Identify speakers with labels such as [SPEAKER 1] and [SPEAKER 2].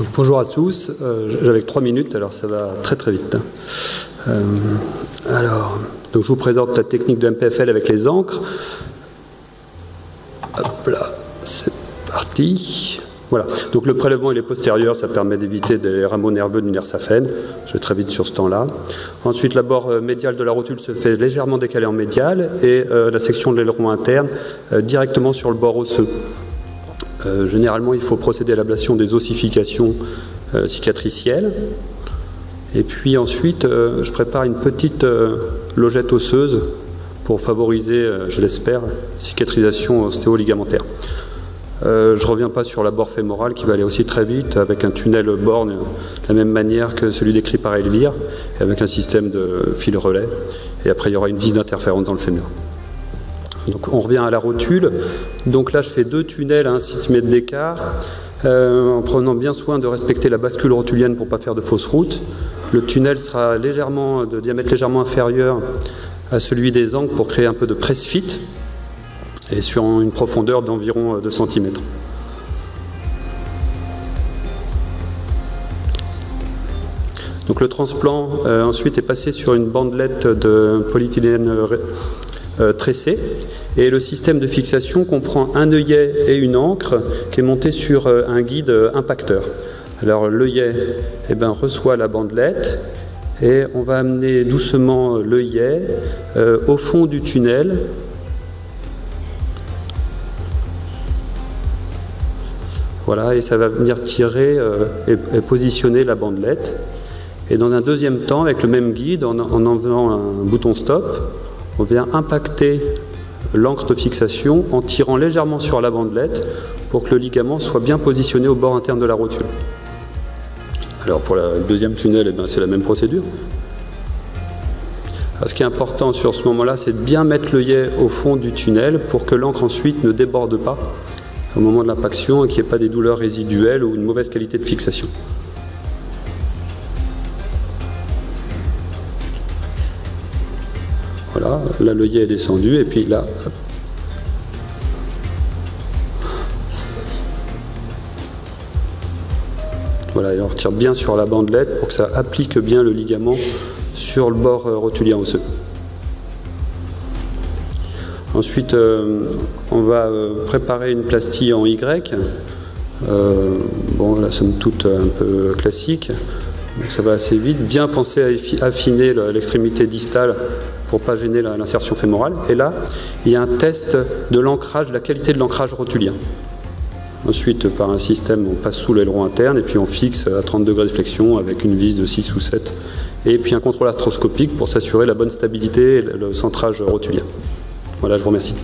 [SPEAKER 1] Donc, bonjour à tous, j'avais 3 minutes, alors ça va très très vite. Donc je vous présente la technique de MPFL avec les encres. Hop là, c'est parti. Voilà, donc le prélèvement il est postérieur, ça permet d'éviter des rameaux nerveux du nerf saphène. Je vais très vite sur ce temps-là. Ensuite, la bord médiale de la rotule se fait légèrement décalée en médial et la section de l'aileron interne directement sur le bord osseux. Généralement, il faut procéder à l'ablation des ossifications cicatricielles. Et puis ensuite, je prépare une petite logette osseuse pour favoriser, je l'espère, cicatrisation ostéo-ligamentaire. Je ne reviens pas sur la bord fémorale qui va aller aussi très vite avec un tunnel borne de la même manière que celui décrit par Elvire et avec un système de fil relais. Et après, il y aura une vis d'interférence dans le fémur. Donc on revient à la rotule. Donc là, je fais 2 tunnels à 1 cm d'écart en prenant bien soin de respecter la bascule rotulienne pour ne pas faire de fausse route. Le tunnel sera de diamètre légèrement inférieur à celui des angles pour créer un peu de presse-fit et sur une profondeur d'environ 2 cm. Donc le transplant ensuite est passé sur une bandelette de polyéthylène tressé et le système de fixation comprend un œillet et une ancre qui est monté sur un guide impacteur. Alors l'œillet reçoit la bandelette et on va amener doucement l'œillet au fond du tunnel. Voilà, et ça va venir tirer et positionner la bandelette. Et dans un deuxième temps, avec le même guide, en enlevant un bouton stop, on vient impacter l'encre de fixation en tirant légèrement sur la bandelette pour que le ligament soit bien positionné au bord interne de la rotule. Alors pour le deuxième tunnel, c'est la même procédure. Alors, ce qui est important sur ce moment-là, c'est de bien mettre l'œillet au fond du tunnel pour que l'encre ensuite ne déborde pas au moment de l'impaction et qu'il n'y ait pas des douleurs résiduelles ou une mauvaise qualité de fixation. Voilà, là l'œillet est descendu et puis là, hop. Voilà, et on retire bien sur la bandelette pour que ça applique bien le ligament sur le bord rotulien osseux. Ensuite, on va préparer une plastie en Y. Bon, la somme toute un peu classique, donc ça va assez vite. Bien penser à affiner l'extrémité distale pour ne pas gêner l'insertion fémorale. Et là, il y a un test de l'ancrage, de la qualité de l'ancrage rotulien. Ensuite, par un système, on passe sous l'aileron interne et puis on fixe à 30 degrés de flexion avec une vis de 6 ou 7. Et puis un contrôle arthroscopique pour s'assurer la bonne stabilité et le centrage rotulien. Voilà, je vous remercie.